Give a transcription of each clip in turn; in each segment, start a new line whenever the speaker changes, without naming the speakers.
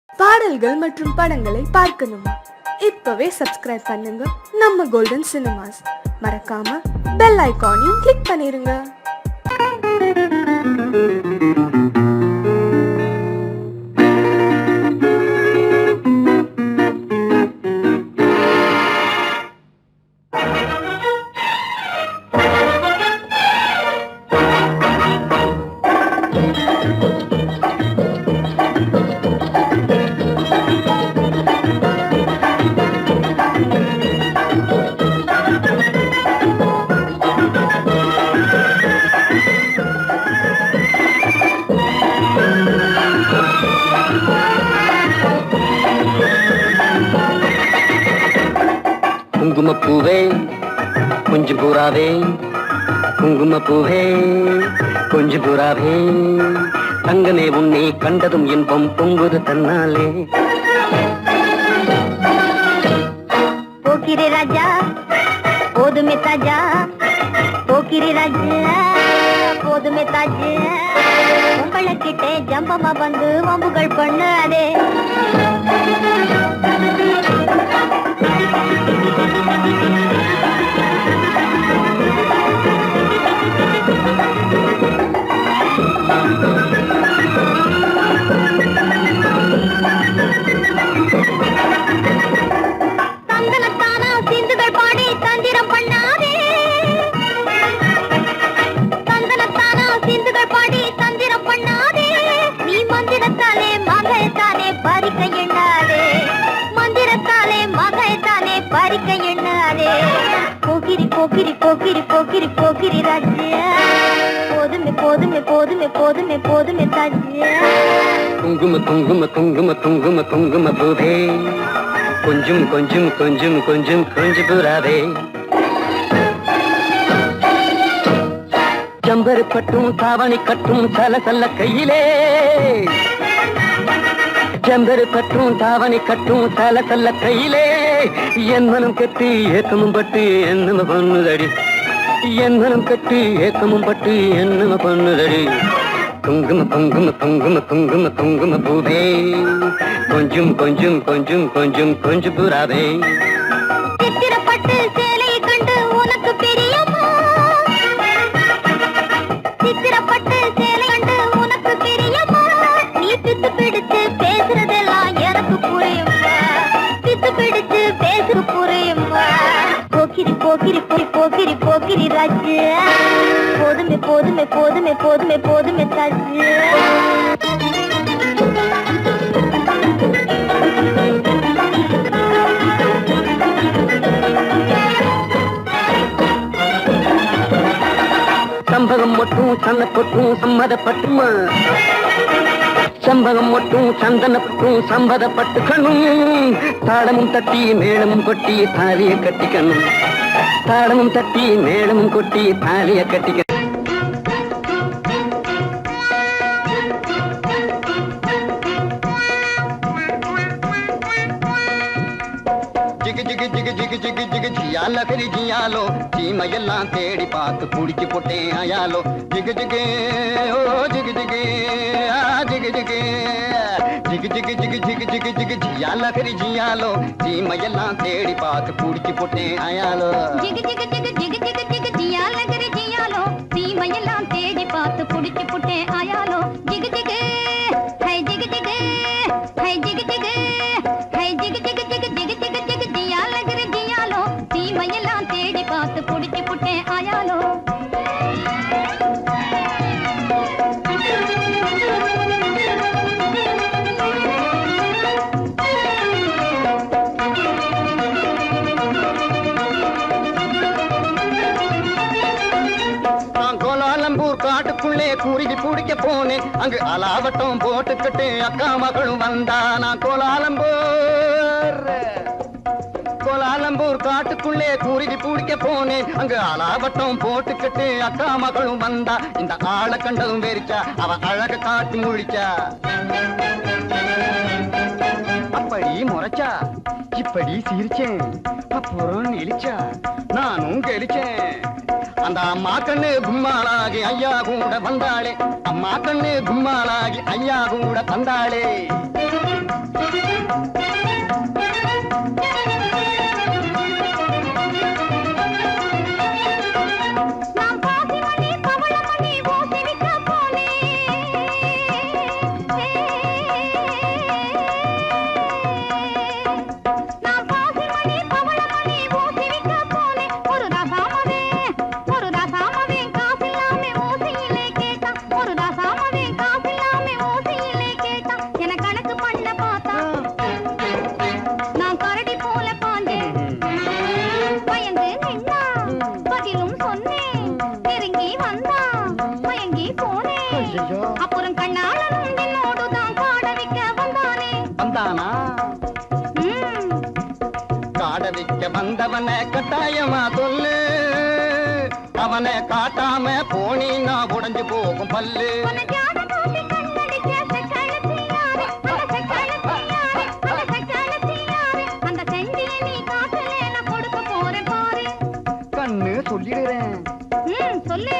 பாடல்கள் மற்றும் படங்களை பார்க்கணுமா? இப்பவே சப்ஸ்கிரைப் பண்ணுங்க நம்ம கோல்டன் சினிமாஸ். மறக்காம பெல் ஐகானையும் கிளிக் பண்ணிருங்க.
குங்குமப்பூவே கொஞ்சம் பூராவே, குங்குமப்பூவே கொஞ்சம் பூராவே, தங்கமே உன்னை கண்டதும் இன்பம் பொங்குது தன்னாலே.
போக்கிரி ராஜா போதுமே தாஜா, போக்கிரி ராஜா போதுமே தாஜா, உங்களை கிட்டே ஜம்பமா வந்து வம்புகள் பண்ணாதே. தந்தனத்தானா சிந்துகள் பாடி தந்திரம் பண்ணாதே, தந்தனத்தானா சிந்துகள் பாடி தந்திரம் பண்ணாதே, நீ மந்திரத்தாலே மகைத்தானே பறிக்க எண்ணாதே, மந்திரத்தாலே மகைத்தானே பறிக்க எண்ணாதே. போக்கிரி போக்கிரி போக்கிரி போக்கிரி போக்கிரி ராஜா, போதுமே போதுமே போதுமே போதுமே போதுமே தாஜா.
குங்கும குங்கும குங்கும குங்கும குங்கும பூவே கொஞ்சம் கொஞ்சம் கொஞ்சம் கொஞ்சம் கொஞ்சம் பூராவே, ஜம்பரு பட்டும் தாவணி கட்டும் சல சல்ல கையிலே, ஜம்பரு பட்டும் தாவணி கட்டும் சல சல்ல கையிலே, என் மனம் கட்டி ஏக்கமும் பட்டு என்னம பண்ணுதடி, என் மனம் கட்டி ஏக்கமும் பட்டு என்னம பண்ணுதடி. குங்கும குங்கும குங்கும குங்கும குங்கும பூவே கொஞ்சம் கொஞ்சம் கொஞ்சம் கொஞ்சம் கொஞ்சம் பூராவே.
சித்திரப்பட்டு சேலையை கண்டு உனக்கு பிரியமா, சித்திரப்பட்டு சேலை கண்டு உனக்கு பிரியமா, நீ பித்து பிடிச்சு பேசுறதெல்லாம் எனக்கு புரியுமா, பித்து பிடிச்சு பேசுற புரியுமா. போக்கிரி போக்கிரி போக்கிரி போக்கிரி ராஜா, போதுமே போதுமே போதுமே போதுமே போதுமே தாஜா.
சம்பகம் மட்டும் சன்னப்பட்டும் சம்மதப்பட்டுமா, சம்பகம் மட்டும் சந்தனப்பட்டும் சம்மதப்பட்டுக்கணும், தாளமும் தட்டி மேளமும் கொட்டி தாலிய கட்டிக்கணும், தாளமும் தட்டி மேளமும் கொட்டி தாலிய கட்டிக்கணும்.
ஜிகு ஜிகு ஜிகு ஜிகு ஜிகு ஜிகு ஜியால கரி ஜியாலோ, சீமையெல்லாம் தேடி பார்த்து குடிச்சு போட்டேன் ஆயாலோ. ஜிகு ஜிகு ஓ ஜிகு ஜிகு ஆ ஜிகு ஜிகு ஜிகு ஜிகு ஜிகு ஜிகு ஜிகு ஜிகு ஜியால கரி ஜியாலோ, சீமையெல்லாம் தேடி பார்த்து குடிச்சு போட்டேன் ஆயாலோ.
ஜிகு ஜிகு ஜிகு ஜிகு ஜிகு ஜிகு ஜியால கரி ஜியாலோ, சீமையெல்லாம் தேடி பார்த்து குடிச்சு போட்டேன் ஆயாலோ. ஜிகு ஜிகு ஹை ஜிகு ஜிகு ஹை ஜிகு ஜிகு ஹை ஜிகு ஜிகு ஜிகு ஜிகு ஜிகு ஜிகு ஜியால கரி ஜியாலோ, சீமையெல்லாம் தேடி பார்த்து குடிச்சு போட்டேன் ஆயாலோ.
நான் கோலாலம்பூர் காட்டுக்குள்ளே குருவி பிடிக்க போனேன், அங்கு அலாவட்டம் போட்டுக்கிட்டு அக்கா மகளும் வந்தா. நான் கோலாலம்பூர் காட்டுக்குள்ளே குருவி பிடிக்க போனேன், அங்கு அலாவட்டம் போட்டுக்கிட்டு அக்கா மகளும் வந்தா. இந்த ஆளை கண்டதும் வெறிச்சா, அவ அழக காட்டி முழிச்சா, அப்படி முறைச்சா இப்படி சிரிச்சேன், அப்புறம் இழிச்சா நானும் கெளிச்சேன். அந்த அம்மா கண்ணு கும்மாளாகி ஐயா கூட வந்தாளே, அம்மா கண்ணு கும்மாளாகி ஐயா கூட வந்தாளே. தானா காட வைக்க வந்தவனை கட்டாயமா சொல்லு அவனை காட்டாம போனீன்னா உடைஞ்சு போகும் பல்லு கண்ணு சொல்லிடுறேன்
சொல்லு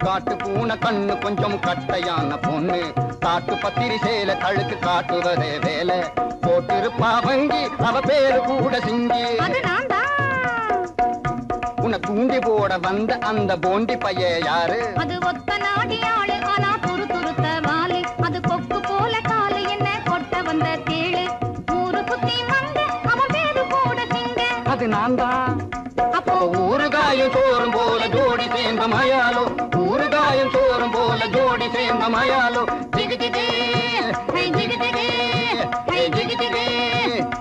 காட்டு பூனை கண்ணு கொஞ்சம் கட்டையான பொண்ணு காட்டு பத்திரி சேல கழுக்கு காட்டுவதே வேலை போட்டிருப்பா வங்கி அவ பேரு கூட சிங்கி உன்னை தூண்டி போட வந்த அந்த போண்டி பைய யாரு
அது ஒத்த நாடி ஆளு ஆனா துரு துருத்த வாலு அது கொக்கு போல காலு என்ன கொட்ட வந்த கேளு ஊரு குத்தி வந்து அவன் பேரு கூட சிங்க
அது நான் தான் அப்போ ஊறுகாயும் சோறும் போல ஜோடி சேர்ந்த மயாலோ ஊறுகாயும் சோறும் போல ஜோடி சேர்ந்த மயாலோ ஜிகு ஜிகு ஹை ஜிகு ஜிகு ஹை ஜிகு ஜிகு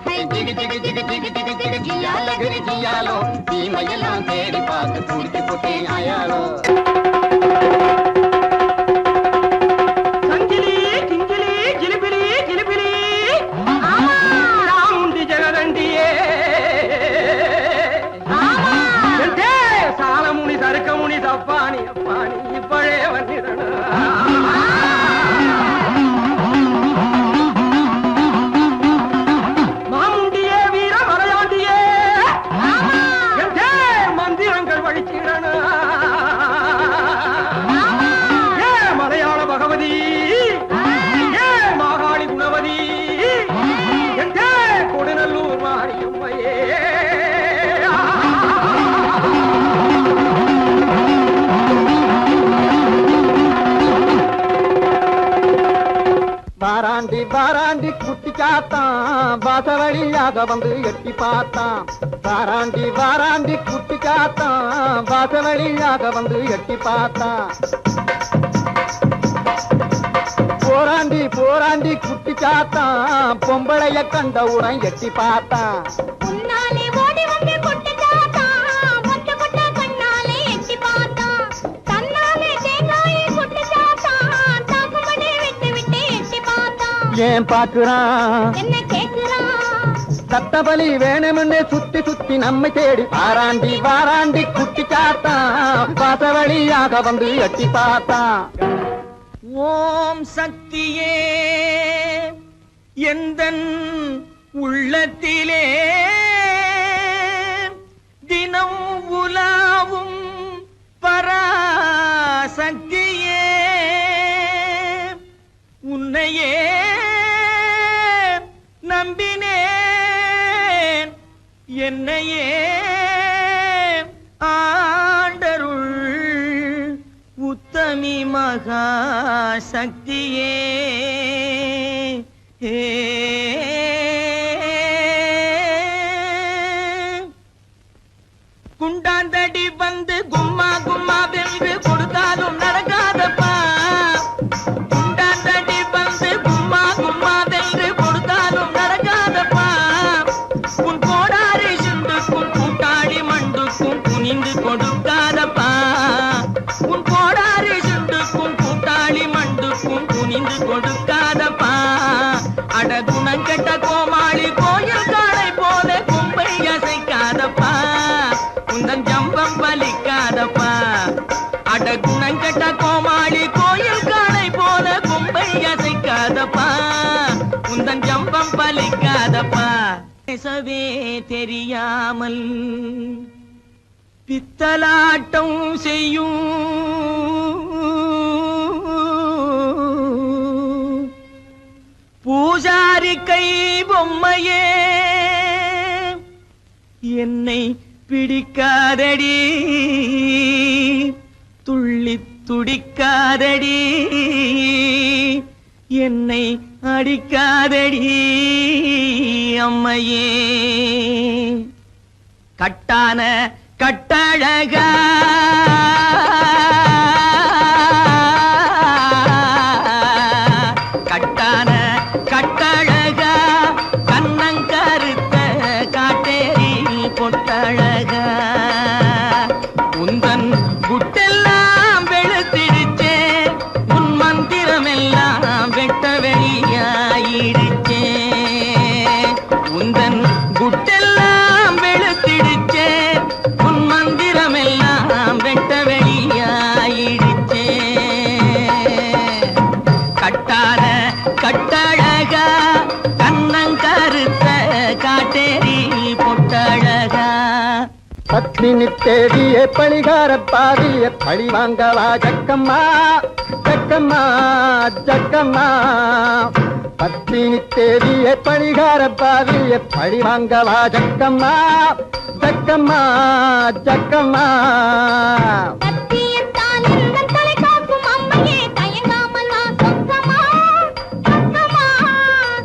ஹை ஜிகு ஜிகு ஜிகு ஜிகு ஜிகு ஜிகு ஜியால கிரி ஜியாலோ தீமையெல்லாம் தேடி பார்த்து குடிச்சு போட்டே ஆயாலோ
சங்கிலி கிங்கிலி கிளிபிலி கிளிபிலி ராமுண்டி ஜெகதண்டியே சாலமுனி சருக்கமுனி தப்பானி அப்பானி இப்பழே வந்திடனா மாமுண்டியே வீர மலையாண்டியே மந்திரங்கள் வழிச்சிடனா ஏ மலையாள பகவதி ஏ மாகாளி குணவதி எங்கே கொடுநல்லூர் மாரியம்மையே
வாராண்டி வாராண்டி குட்டி காத்தான் வாசவழியாக வந்து எட்டி பார்த்தான் வாராண்டி வாராண்டி குட்டி காத்தான் வாசவழியாக வந்து எட்டி பார்த்தான் போராண்டி போராண்டி குட்டி காத்தான் பொம்பளைய கண்டவுடன் எட்டி பார்த்தான்
உன்னாலே ஓடி வந்து கொட்டுதாதா மொட்ட மொட்ட கண்ணாலே எட்டி பார்த்தா தன்னாலே தேங்காயை கொட்டுதாதா தாக்குமடி விட்டு விட்டு எட்டி பார்த்தா
ஏன் பாக்குறான்
என்ன கேக்குறான்
சத்தபலி வேணும்னு சுத்தி சுத்தி நம்மை தேடி வாராண்டி வாராண்டி குட்டி காத்தான் வாசவழியாக வந்து எட்டி பார்த்தான்
ஓம் சக்தியே எந்தன் உள்ளத்திலே தினம் உலாவும் பராசக்தியே உன்னையே நம்பினேன் என்னையே ஆண்டருள் உத்தமி மகா சக்தியே குண்டாந்தடி வந்து கும்மா கும்மா வென்று கொடுத்தாலும் நடக்காதப்பா குண்டாந்தடி வந்து கும்மா கும்மா வென்று கொடுத்தாலும் நடக்காதப்பா உன் கோடாரி சுண்டுக்கும் கூட்டாளி மண்டுக்கும் குனிந்து கொடுக்காதப்பா உன் கோடாரி சுண்டுக்கும் கூட்டாளி மண்டுக்கும் குனிந்து கொடுக்காதப்பா அடகுணங்கெட்ட கோமாளி கோயில் காளை போல கும்பை அசைக்காதப்பா உந்தன் ஜம்பம் பலிக்காதப்பா அடகுணங்கெட்ட கோமாளி கோயில் காளை போல கும்பை அசைக்காதப்பா உந்தன் ஜம்பம் பலிக்காதப்பா பேசவே தெரியாமல் பித்தலாட்டம் செய்யும் பூஜாரி கை பொம்மையே என்னை பிடிக்காதடி துள்ளி துடிக்காதடி என்னை அடிக்காதடி அம்மையே கட்டான கட்டழகா கட்டான கட்டழகா கண்ணங்கருத்த காட்டேரி பொட்டழகா உந்தன் குட்டெல்லாம் வெளுத்திடுச்சே உன் மந்திரமெல்லாம் வெட்ட வெளியாயிடுச்சே
அடிச்சேன் உந்தன் குட்டெல்லாம் வெளுத்திடுச்சே உன் மந்திரமெல்லாம் வெட்ட வெளியாயிடுச்சே கட்டார கட்டழகா கண்ணங்கருத்த காட்டேரி பொட்டழகா
பத்மினி தேடிய பழிகார பாதிய பழி வாங்கவா ஜக்கம்மா ஜக்கம்மா ஜக்கம்மா பத்மினி தேடிய பழிகார பாதிய பழி வாங்கவா ஜக்கம்மா ஜக்கம்மா ஜக்கம்மா
சத்தியத்தால் எந்தன் தலை காக்கும் அம்மையே தயங்காமல் நான் சொக்கமா சொக்கமா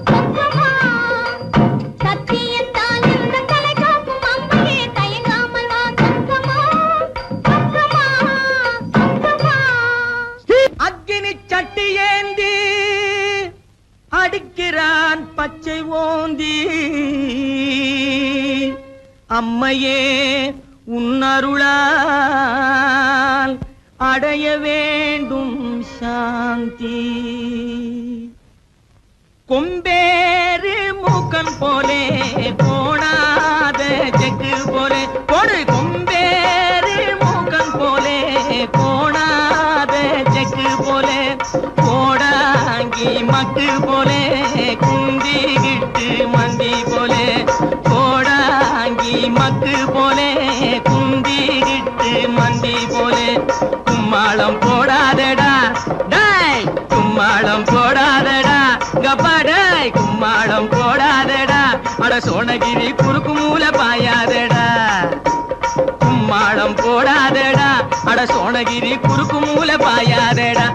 சொக்கமா சத்தியத்தால் எந்தன் தலை காக்கும் அம்மையே தயங்காமல் நான் சொக்கமா சொக்கமா சொக்கமா
அக்கினி சட்டி ஏந்தி அடிக்கிறான் பச்சை ஓந்தி அம்மையே உன்னருளால் அடைய வேண்டும் சாந்தி கொம்பேறு மூக்கன் போலே போடாத செக்கு போலே கொடு கொம்பேறு மூக்கன் போலே போடாத செக்கு போலே போடாங்கி மக்கு போலே குந்திகிட்டு மந்தி போலே போடாங்கி மக்கு போலே குந்திகிட்டு மந்தி போலே கும்மாளம் போடாதடா டேய் கும்மாளம் போடாதடா கப்பாடாய் கும்மாளம் போடாதடா அட சோனகிரி குறுக்கு மூல பாயாதடா கும்மாளம் போடாதடா அட சோனகிரி குறுக்கு மூல பாயாதடா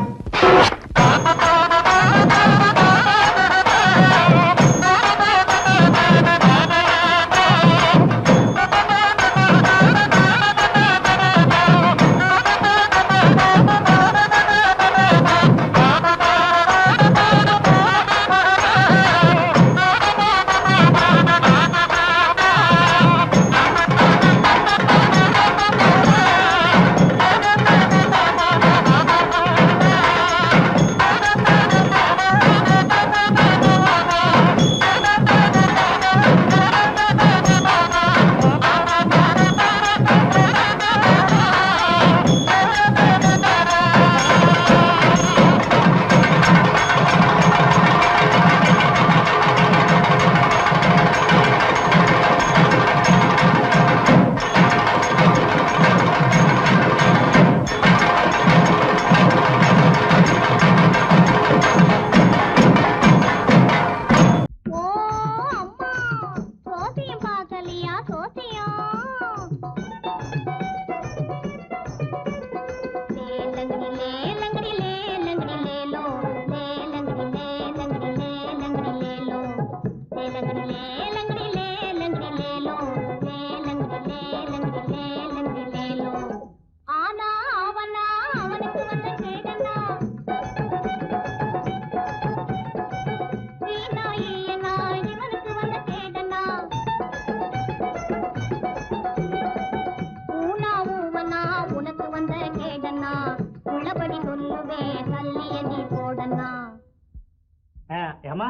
ஏமா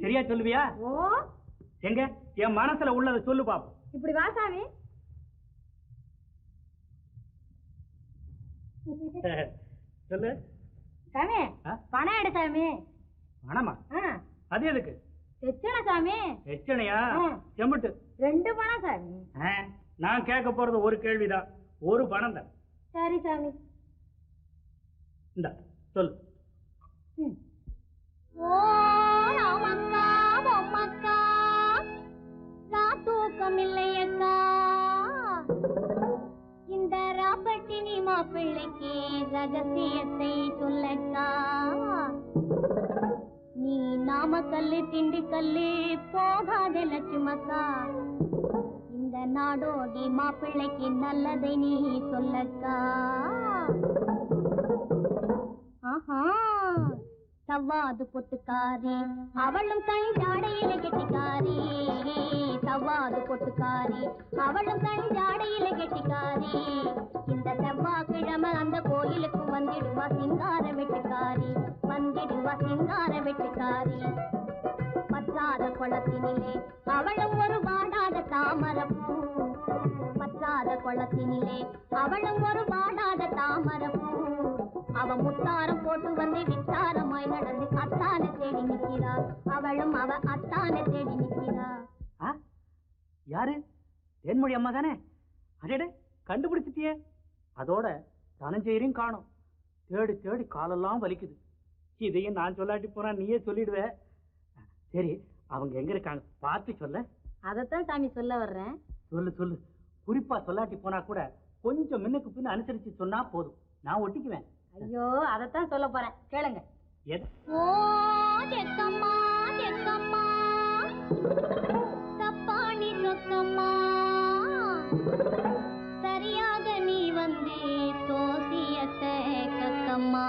சரியா சொல்லுவியா?
ஓ
எங்க என் மனசுல உள்ளதை சொல்லு பாப்போம்.
இப்படி வா சாமி.
சொல்லு
சாமி. பணம் எடு சாமி.
பணமா? அது எதுக்கு?
எச்சனை சாமி.
எச்சனையா? செம்புட்டு
2 பணம் சாமி.
நான் கேட்க போறது ஒரு கேள்விதான், ஒரு பணம் தான்.
சரி சாமி.
இந்த சொல்லு.
ஓ ராமக்கா பொம்மக்கா தூக்கம் இல்லையக்கா, இந்த ராப்பட்டினி மாப்பிள்ளைக்கு ரகசியத்தை சொல்லக்கா. நீ நாமக்கல்லு திண்டுக்கல்லு போகாத லட்சுமக்கா, இந்த நாடோடி மாப்பிள்ளைக்கு நல்லதை நீ சொல்லக்கா. ஆஹா சவ்வாது பொட்டுக்காரி அவளும் கண் ஜாடையில கெட்டிக்காரி, சவ்வாது பொட்டுக்காரி அவளும் கண் ஜாடையில கெட்டிக்காரி. இந்த செவ்வாய்க்கிழமை அந்த கோயிலுக்கு வந்திடுவா சிங்கார வெட்டுக்காரி, வந்திடுவா சிங்கார வெட்டுக்காரி. பச்சா குளத்தினிலே அவளும் ஒரு வாடாத தாமரப்பூ வற்றாத குளத்தினிலே அவளும் ஒரு வாடாத தாமரப்பூ அவ முத்தாரம் போட்டு வந்து வித்தாரமாய் நடந்து அத்தானை தேடி நிற்கிறாள் அவளும் அவ அத்தானை தேடி நிற்கிறாள்.
யாரு? தேன்மொழி அம்மா தானே? அடடே, கண்டுபிடிச்சிட்டியே. அதோட தனஞ்செயரையும் காணும். தேடி தேடி காலெல்லாம் வலிக்குது. இதையும் நான் சொல்லாட்டி போனா நீயே சொல்லிடுவ. சரி, அவங்க எங்க இருக்காங்க பார்த்து சொல்ல.
அதத்தான் சாமி சொல்ல வர்றேன்.
சொல்லு சொல்லு. குறிப்பா சொல்லாட்டி போனா கூட கொஞ்சம் முன்னுக்கு பின்ன அனுசரிச்சு சொன்னா போதும், நான் ஒட்டிக்குவேன்.
ஐயோ, அதத்தான் சொல்ல போறேன், கேளுங்க.
ஓ தெக்கம்மா தெக்கம்மா தப்பாணி சொக்கம்மா சரியாக நீ வந்து தோசியத்தை கக்கம்மா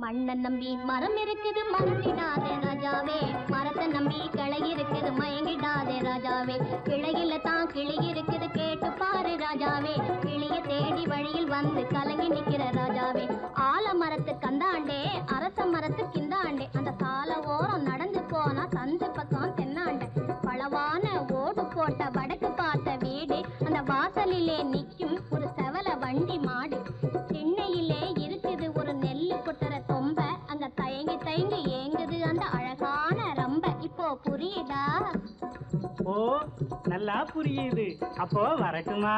மண்ணை நம்பி மரம் இருக்குது மறந்திடாதே ராஜாவே மரத்தை நம்பி கிளை இருக்குது மயங்கிடாதே ராஜாவே கிளையில தான் கிளி இருக்குது கேட்டு பாரு ராஜாவே கிளிய தேடி வழியில் வந்து கலங்கி நிக்கிற ராஜாவே ஆல மரத்து கந்தாண்டே அரச மரத்து கிந்தாண்டே அந்த சால ஓரம் நடந்து போனா சந்து பக்கம் தென்னாண்டே பளவான ஓடு போட்ட வடக்கு பார்த்த வீடு அந்த வாசலிலே நிக்கும் ஒரு செவல வண்டி மாடு சென்னையிலே இருக்குது ஒரு நெல்லு கொட்டுற தொம்ப அங்க தயங்கி தயங்கி ஏங்குது அந்த அழகான ரம்ப இப்போ புரியுதா?
ஓ, நல்லா புரியுது. அப்போ வரட்டுமா?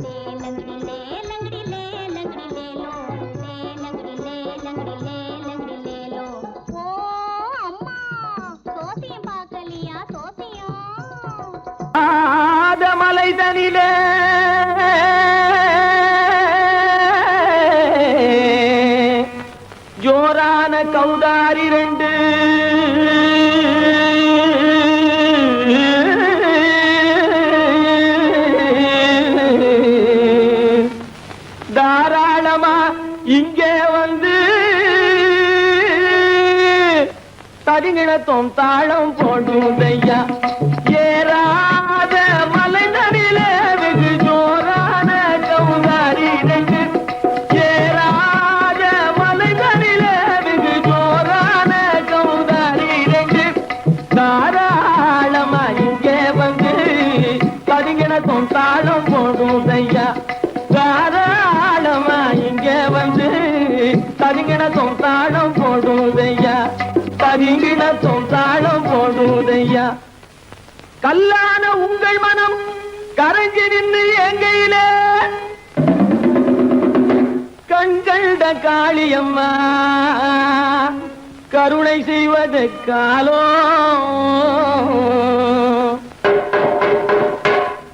லேலங்கடி லேலங்கடி லேலங்கடி லேலோ லேலங்கடி லேலங்கடி லேலங்கடி லேலோ. ஓ அம்மா, சோசியம் பார்க்கலையா? சோசியம்
மலைதனிலே ஜோரான கௌதாரி ரெண்டு தாராளமா இங்கே வந்து தடிங்கிணத்தும் தாளம் போடுதையா ஏறாத மலைதனிலே வெகு ஜோரான கௌதாரி ரெண்டு ஏறாத மலைதனிலே வெகு ஜோரான கௌதாரி ரெண்டு தாராளமா இங்கே வந்து தடிங்கிணத்தும் தாளம் போடுதையா தாராளமா இங்கே வந்து தடிங்கிணத்தும் தாளம் போடுதையா தரிங்கிணத்தும் தாளம் போடுதையா கல்லான உங்கள் மனம் கரைஞ்சி நின்று எங்கையிலே கண்கண்ட காளியம்மா கருணை செய்வது காலோ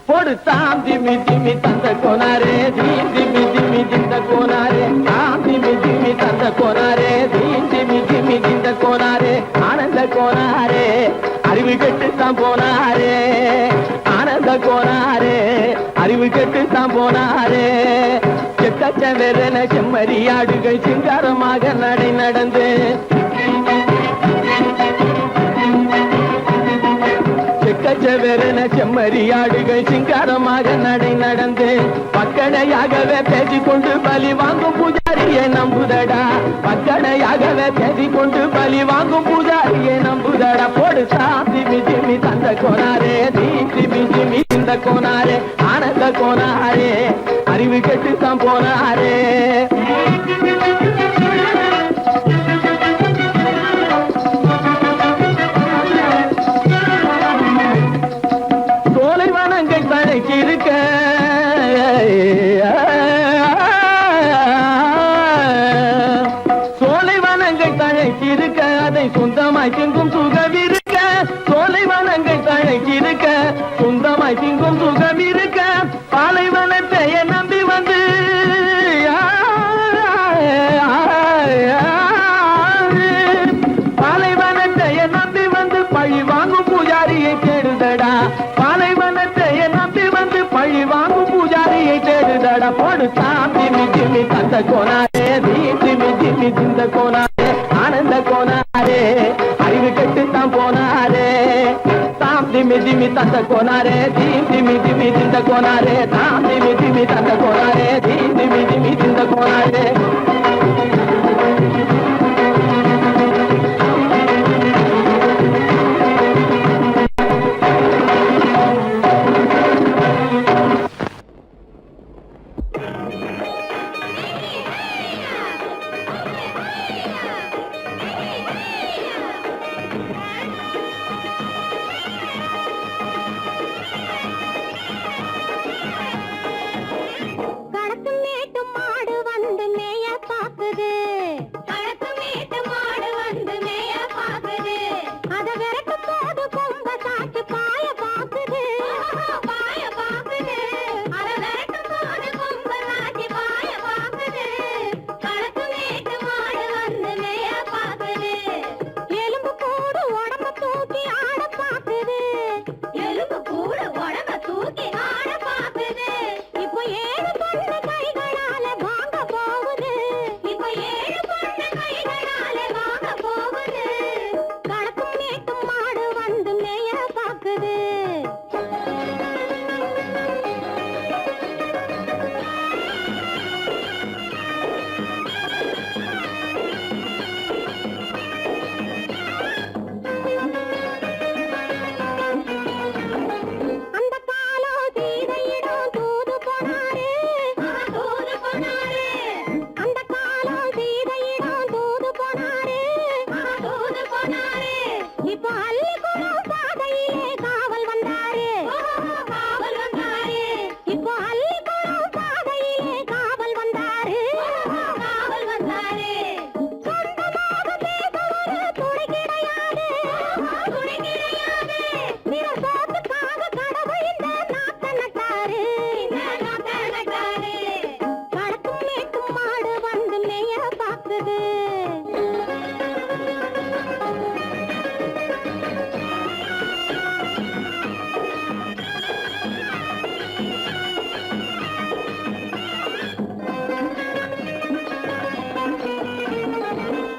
பொடு தாம் திமி திமி தந்த கோனாரே தீம் திமி திமி திந்த கோனாரே தாம் திமி திமி தந்த கோனாரே தீம் திமி திமி திந்த கோனாரே ஆனந்த கோனாரே அறிவு கெட்டுத்தான் போனாரே ஆனந்த கோனாரே அறிவு கெட்டுத்தான் போனாரே செக்கச்ச வெறன செம்மறியாடுகள் சிங்காரமாக நடை நடந்து செக்கச்சவெறன செம்மறியாடுகள் சிங்காரமாக நடை நடந்து பக்கடையாகவே பேசிக்கொண்டு பலி வாங்கும் பூஜாரியை நம்புதடா பக்கடையாகவே பேசிக்கொண்டு பலி வாங்கும் பூஜாரியை நம்புதடா போடு சாந்தி மிஜிமி தந்த கோனாரே தீந்தி மிஜிமி இந்த கோனாரே ஆனந்த கோனாரே அறிவு கெட்டுத்தான் போனாரே இருக்க சோலைவனங்கள் தழைச்சிருக்க அதை சொந்தமாய் திங்கும் சுகம் இருக்க சோலைவனங்கள் தழைச்சிருக்க சொந்தமாய் திங்கும் சுகம் இருக்க பாலைவனத்தை நம்பி வந்து பாலைவனத்தை நம்பி வந்து பழி வாங்கும் பூஜாரியை தேடுதடா பாலைவனத்தை நம்பி வந்து பழி வாங்கும் பூஜாரியை தேடுதடா போடு சாமி மிஜிமி தந்த கோனாரே தீமி மிஜிமி திந்த கோனாரே ஆனந்த கோனாரே அறிவு கெட்டுத்தான் போனாரே தாம் மிஜிமி தந்த கோனாரே தீமி மிஜிமி திந்த கோனாரே தாம் மிஜிமி தந்த கோனாரே தீமி மிஜிமி திந்த கோனாரே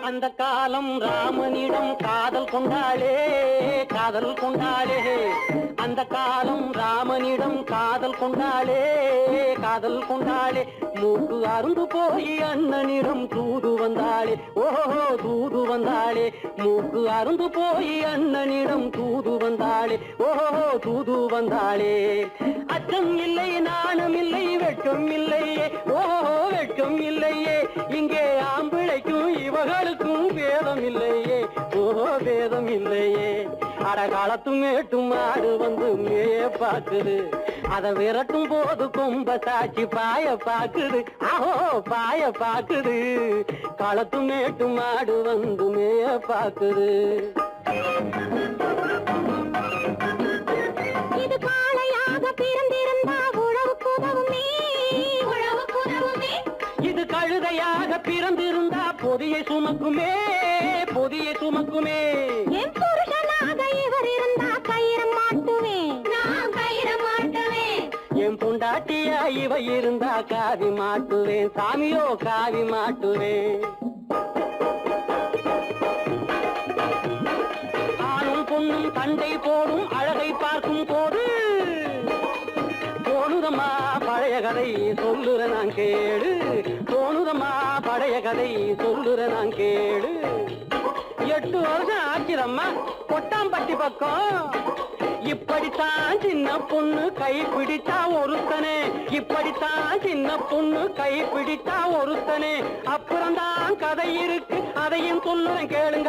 அந்த காலம் ராமனிடம் காதல் கொண்டாளே காதல் கொண்டாளே அந்த காலம் ராமனிடம் காதல் கொண்டாளே காதல் கொண்டாளே மூக்கு அருந்து போய் அண்ணனிடம் தூது வந்தாளே ஓஹோ தூது வந்தாளே மூக்கு அருந்து போய் அண்ணனிடம் தூது வந்தாளே ஓஹோ தூது வந்தாளே அச்சம் இல்லை நாணம் இல்லை வெட்கம் இல்லையே ஓஹோ வெட்கம் இல்லையே இங்கே ஆம்பிளைக்கும் இவர்களுக்கும் வேதம் இல்லையே ஓஹோ வேதம் இல்லையே அடகாலத்தும் மேட்டும் மாடு வந்து மேய பாக்குது அத விரட்டும் போது கொம்ப சாட்சி பாய பாக்குது ஆஹோ பாய பாக்குது களத்தும் மேட்டும் மாடு வந்து மேய பாக்குது
இது காளையாக பிறந்திருந்தா உழவுக்கு உதவுமே உழவுக்கு உதவுமே
இது கழுதையாக பிறந்திருந்தா பொதியை சுமக்குமே பொதியை சுமக்குமே
என் புருஷனாக இவர் இருந்தா கயிறு மாட்டுவேன் நான் கயிறு மாட்டுவேன்
என் பொண்டாட்டியா இவ இருந்தா காவி மாட்டுவேன் சாமியோ காவி மாட்டுவேன் ஆணும் பொண்ணும் சண்டை போடும் அழகை பார்க்கும் போது தோணுதம்மா பழைய கதை சொல்லுற நான் கேளு தோணுதம்மா பழைய கதை சொல்லுற நான் கேளு 8 வருஷம் ஆச்சுதம்மா கொட்டாம்பட்டி பக்கம் இப்படித்தான் சின்ன பொண்ணு கை பிடித்தா ஒருத்தனே இப்படித்தான் சின்ன பொண்ணு கை பிடித்தா ஒருத்தனே அப்புறம்தான் கதை இருக்கு அதையும் சொல்லுறேன் கேளுங்க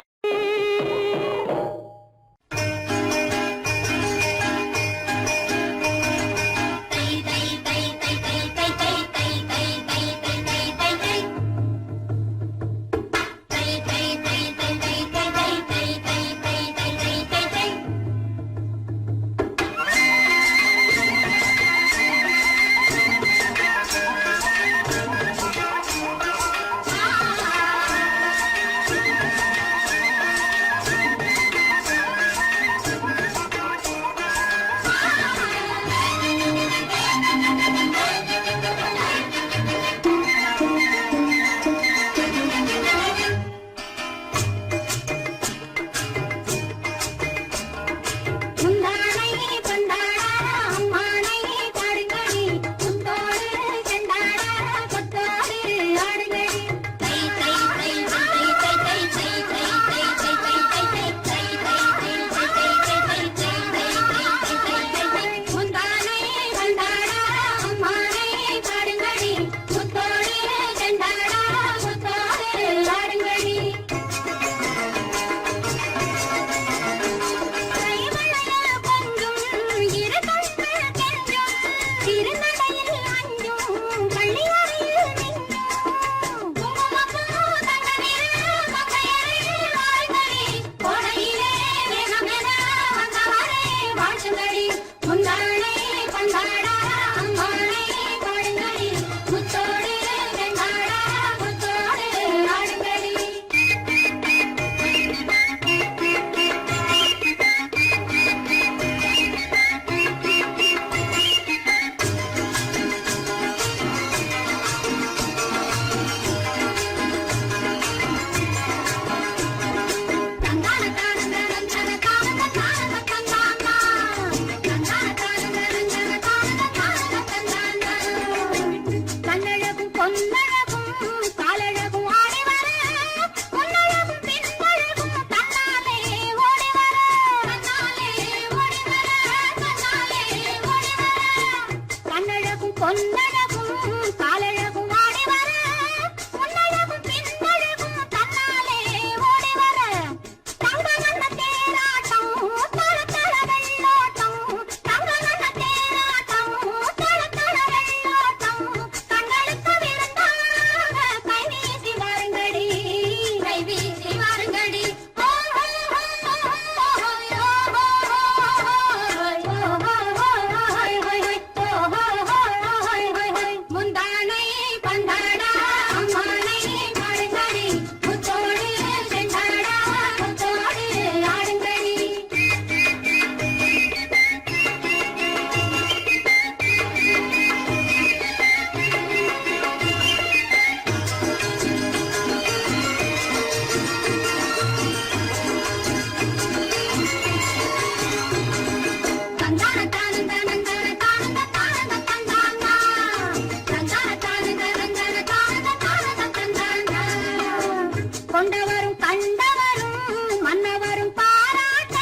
கொண்டவரும் கண்டவரும் மன்னவரும் பாராட்ட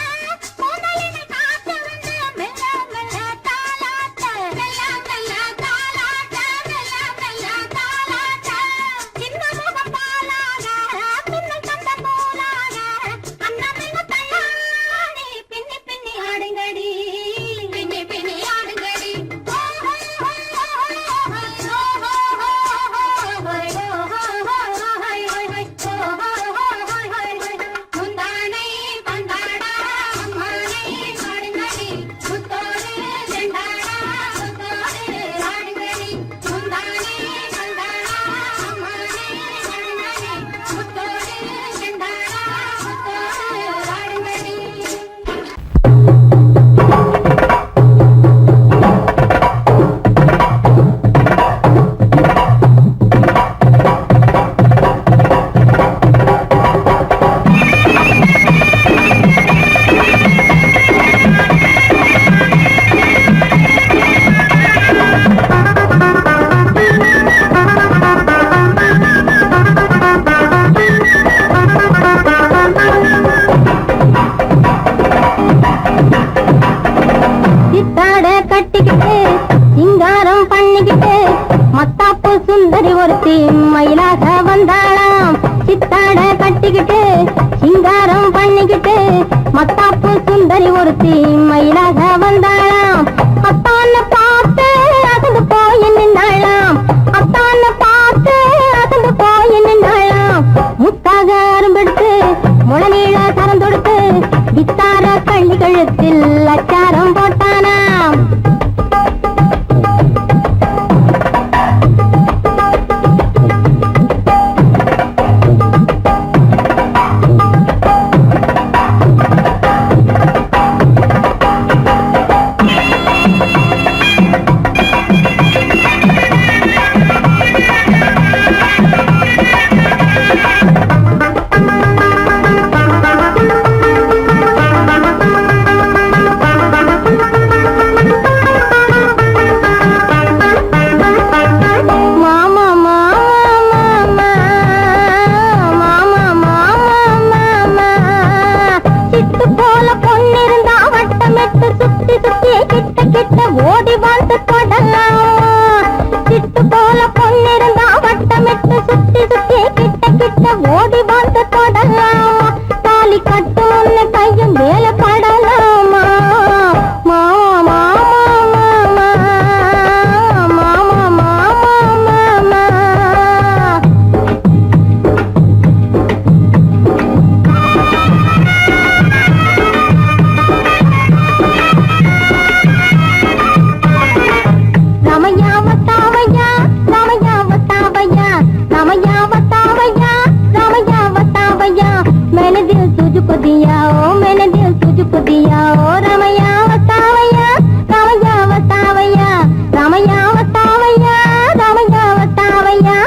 முதலினை காத்து வந்து மெல்ல மெல்ல தாலாட்ட மெல்ல மெல்ல தாலாட்ட மெல்ல மெல்ல தாலாட்ட சின்ன முகம் பாலாக பின்னல் தந்த போலாக அன்னமென்ன தள்ளாடி பின்னி பின்னி ஆடுங்கடி பின்னி பின்னி ஆடுங்கடி முந்தானை பந்தாடா அம்மானை ஆடுங்கடி முத்தோடு செண்டாடா முத்தோடு ஆடுங்கடி முந்தானை பந்தாடா அம்மானை ஆடுங்கடி முத்தோடு செண்டாடா முத்தோடு ஆடுங்கடி. சித்தாட கட்டிக்கிட்டு சிங்காரம் பண்ணிக்கிட்டு மத்தாப்பு சுந்தரி ஒருத்தி மயிலாக வந்தாளாம். சித்தாட கட்டிக்கிட்டு சிங்காரம் பண்ணிக்கிட்டு மத்தாப்பு சுந்தரி ஒருத்தி மயிலாக வந்தாளாம். அத்தான பார்த்து அசந்து போய் நின்றாளாம். அத்தான பார்த்து அசந்து போய் நின்றாளாம். முத்தாக அரும்பெடுத்து முளநீள சரம் தொடுத்து வித்தார கள்ளி கழுத்தில் அச்சாரம் போட்டானாம். ஓடி வந்து தொடலாம். சிட்டு போல பொண்ணிருந்தா வட்டமிட்டு சுத்தி சுத்தி கிட்ட கிட்ட ஓடி வந்து தொடலாம். தாலி கட்டு முன்ன கையும் வேலை படலாமா. மாமா மாமா மாமா மாமா மாமா. मैंने दिल तुझको दिया ओ मैंने दिल तुझको दिया ओ रमैया वतावैया रमैया वतावैया रमैया वतावैया रमैया वतावैया.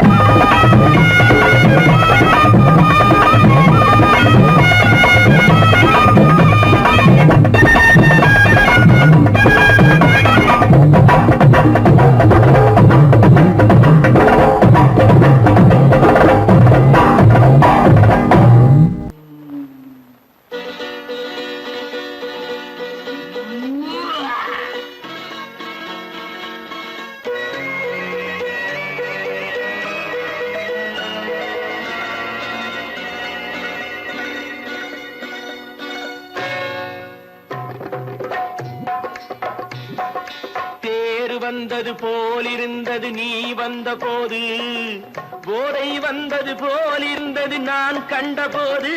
வந்தது போலிருந்தது நீ வந்த போது, போதை வந்தது போலிருந்தது நான் கண்டபோது,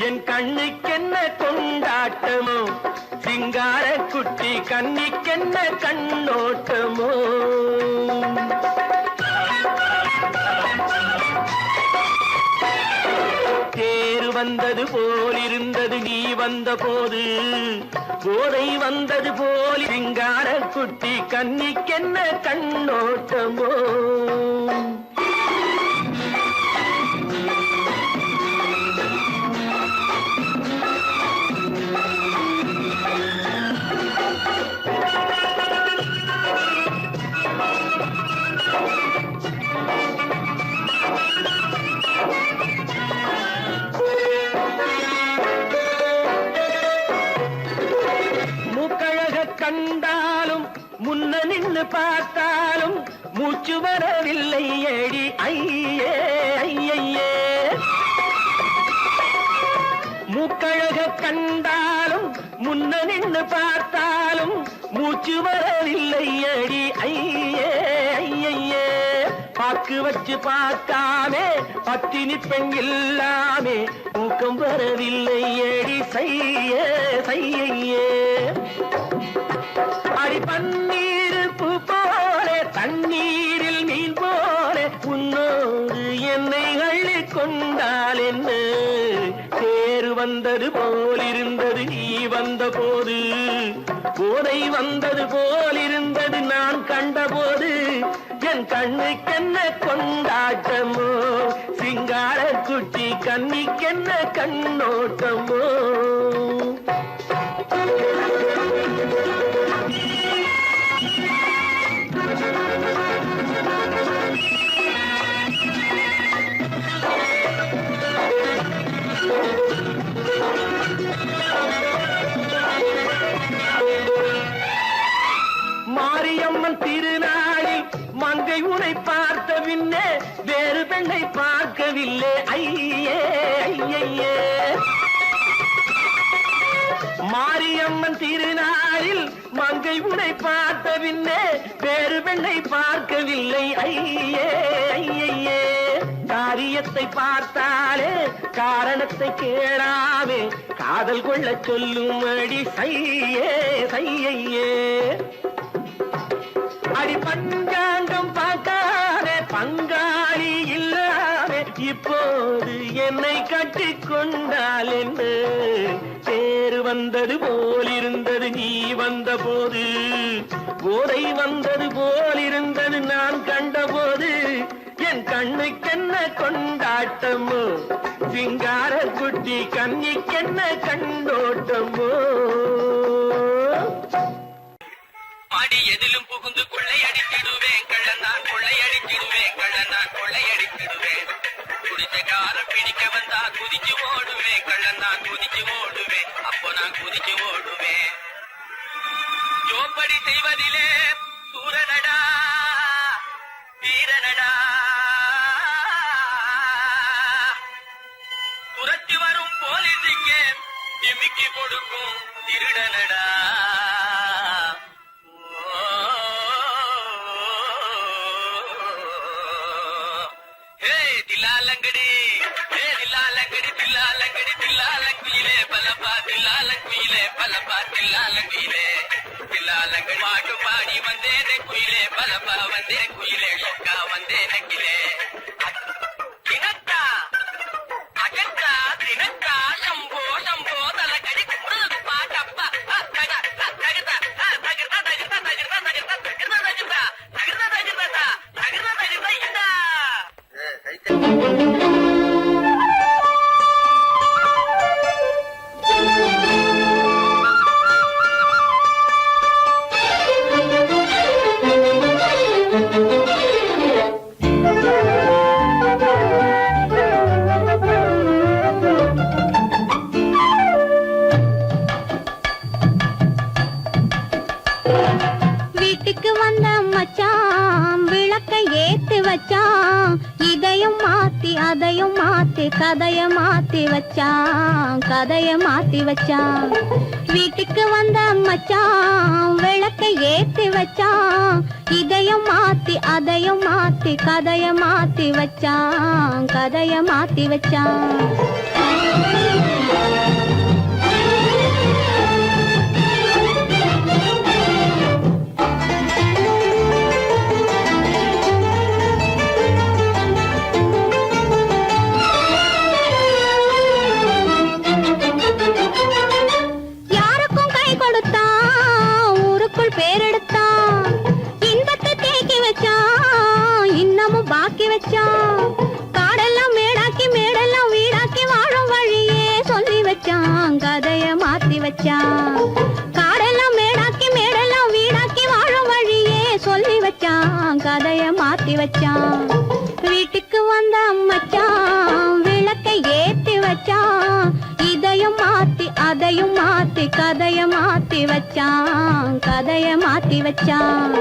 என் கண்ணுக்கென்ன கொண்டாட்டமோ, சிங்கார குட்டி கண்ணிக்கென்ன கண்ணோட்டமோ. தேர் வந்தது போலிருந்தது நீ வந்த போது, போதை வந்தது போல் சிங்கார குட்டி கண்ணிக்கென்ன கண்ணோட்டமோ.
கண்டாலும் முன்ன நின்னு பார்த்தாலும் மூச்சு வரவில்லை ஏடி ஐயே ஐயே. மூக்கழக கண்டாலும் முன்ன நின்னு பார்த்தாலும் மூச்சு வரவில்லை ஏடி ஐயே ஐயே. பாக்கு வச்சு பார்க்காமே பத்தினி பெண் இல்லாமே தூக்கம் வரவில்லை ஏடி செய்ய செய்யே. அடி பன்னீர் பூ போல தண்ணீரில் மீன் போல உன்னோடு என்னை அள்ளி கொண்டால் என்ன தேர் வந்தது போலிருந்தது நீ வந்த போது போதை வந்தது போலிருந்தது நான் கண்டபோது என் கண்ணுக்கென்ன கொண்டாட்டமோ சிங்கார குட்டி கண்ணிக்கென்ன கண்ணோட்டமோ. மாரியம்மன் திருநாளில் மங்கை உனை பார்த்த பின்னே வேறு பெண்ணை பார்க்கவில்லை ஐயே ஐயே. மாரியம்மன் திருநாளில் மங்கை உனை பார்த்த பின்னே வேறு பெண்ணை பார்க்கவில்லை ஐயே ஐயே. காரியத்தை பார்த்தாலே காரணத்தை கேளாமே காதல் கொள்ள சொல்லும் அடி செய்யே செய்யே. அடி பஞ்சாங்கம் பார்க்காதே பங்காளி இல்லாமே இப்போது என்னை கட்டி கொண்டால் என்ன தேர் வந்தது போலிருந்தது நீ வந்த போது போதை வந்தது போலிருந்தது நான் கண்டபோது என் கண்ணுக்கென்ன கொண்டாட்டமோ சிங்கார குட்டி கண்ணிக்கென்ன கண்டோட்டமோ.
அடி எதிலும் புகுந்து கொள்ளையடித்திடுவேன் கள்ளந்தான் கொள்ளையடித்திடுவேன் கள்ளந்தான் கொள்ளையடித்திடுவேன். குடிச்ச கார பிடிக்க வந்தா குதிச்சு ஓடுவேன் கள்ளந்தான் குதிச்சு ஓடுவேன் அப்போ நான் குதிச்சு ஓடுவேன். ஜோப்படி செய்வதிலே சூரனடா வீரனடா துரத்தி வரும் போலீஸுக்கு நிமிக்கி கொடுக்கும் திருடனடா. தில்லாலங்கடி தில்லாலங்கடி தில்லாலங்கடி தில்லாலங்குயிலே பலப்பா தில்லாலங்குயிலே பலப்பா தில்லாலங்குயிலே தில்லாலங்கடி பாட்டு பாடி வந்தேனே குயிலே பலப்பா வந்தேன் குயிலே சொக்கா வந்தேன் நக்கிலே. தினக்கா அகக்கா தினக்கா சம்போ சம்போ தலக்கடி பாட்டப்பா தகதா தகதா தகதா தகதா தகதா தகதா தகதா தகதா தகதா தகதா தகதா தகதா இந்தா.
வீட்டுக்கு வந்த மச்சான் விளக்கை ஏத்தி வச்சான் இதையும் மாத்தி அதையும் மாத்தி கதைய மாத்தி வச்சான் கதைய மாத்தி வச்சான். வீட்டுக்கு வந்த மச்சான் விளக்கை ஏத்தி வச்சான் இதையும் மாத்தி அதையும் மாத்தி கதைய மாத்தி வச்சான் கதைய மாத்தி வச்சான். காடெல்லாம் மேடாக்கி மேடெல்லாம் வீடாக்கி வாழும் வழியே சொல்லி வச்சான் கதைய மாத்தி வச்சான். காடெல்லாம் மேடாக்கி மேடெல்லாம் வீடாக்கி வாழும் வழியே சொல்லி வச்சான் கதைய மாத்தி வச்சான். வீட்டுக்கு வந்த மச்சான் விளக்கை ஏத்தி வச்சான் இதையும் மாத்தி அதையும் மாத்தி மாத்தி கதைய மாத்தி வச்சான் கதைய மாத்தி வச்சான்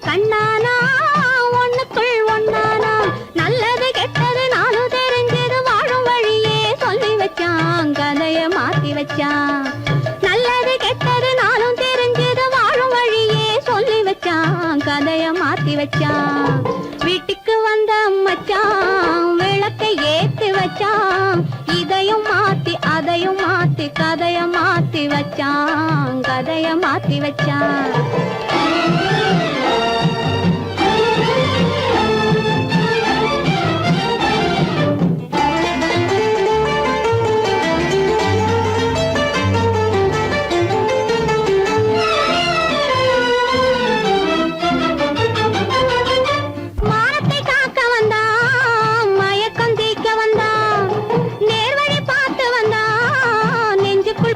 கண்ணானா ஒண்ணுக்குள் ஒண்ணானா நல்லது கெட்டது நானும் தெரிஞ்சது வாழும் வழியே சொல்லி வச்சான் கதைய மாத்தி வச்சான் நல்லது கெட்டது நானும் தெரிஞ்சது வாழும் வழியே சொல்லி வச்சான் கதைய மாத்தி வச்சான் வீட்டுக்கு வந்த மச்சான் விளக்கை ஏத்தி வச்சான் இதையும் மாத்தி அதையும் மாத்தி கதைய மாத்தி வச்சான் கதைய மாத்தி வச்சான்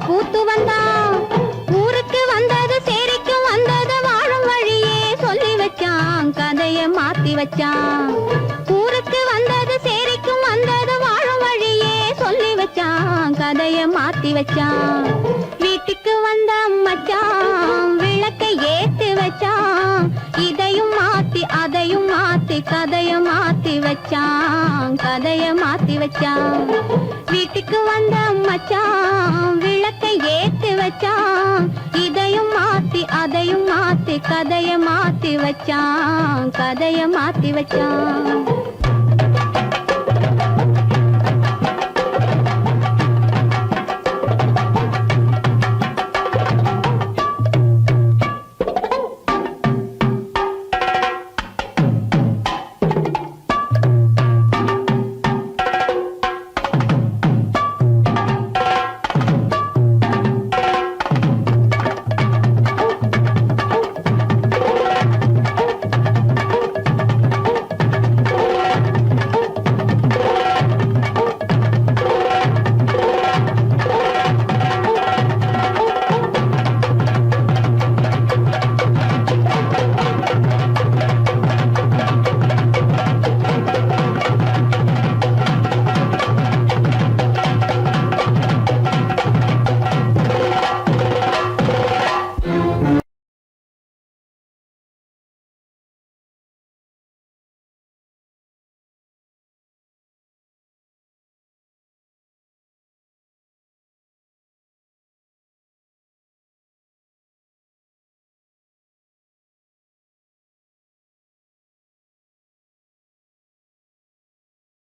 பூத்து வந்தான் ஊருக்கு வந்தது சேரிக்கும் வந்தது வாழும் வழியே சொல்லி வச்சான் கதைய மாத்தி வச்சான் ஊருக்கு வந்தது சேரிக்கும் வந்தது வாழும் வழியே சொல்லி வச்சான் கதைய மாத்தி வச்சான் வீட்டுக்கு வந்த மச்சான் விளக்கை ஏத்தி வச்சான் இதையும் மாத்தி அதையும் மாத்தி கதைய மாத்தி வச்சான் கதைய மாத்தி வச்சான் வீட்டுக்கு வந்த மச்சான் விளக்கை ஏத்தி வச்சான் இதையும் மாத்தி அதையும் மாத்தி கதைய மாத்தி வச்சான் கதைய மாத்தி வச்சான்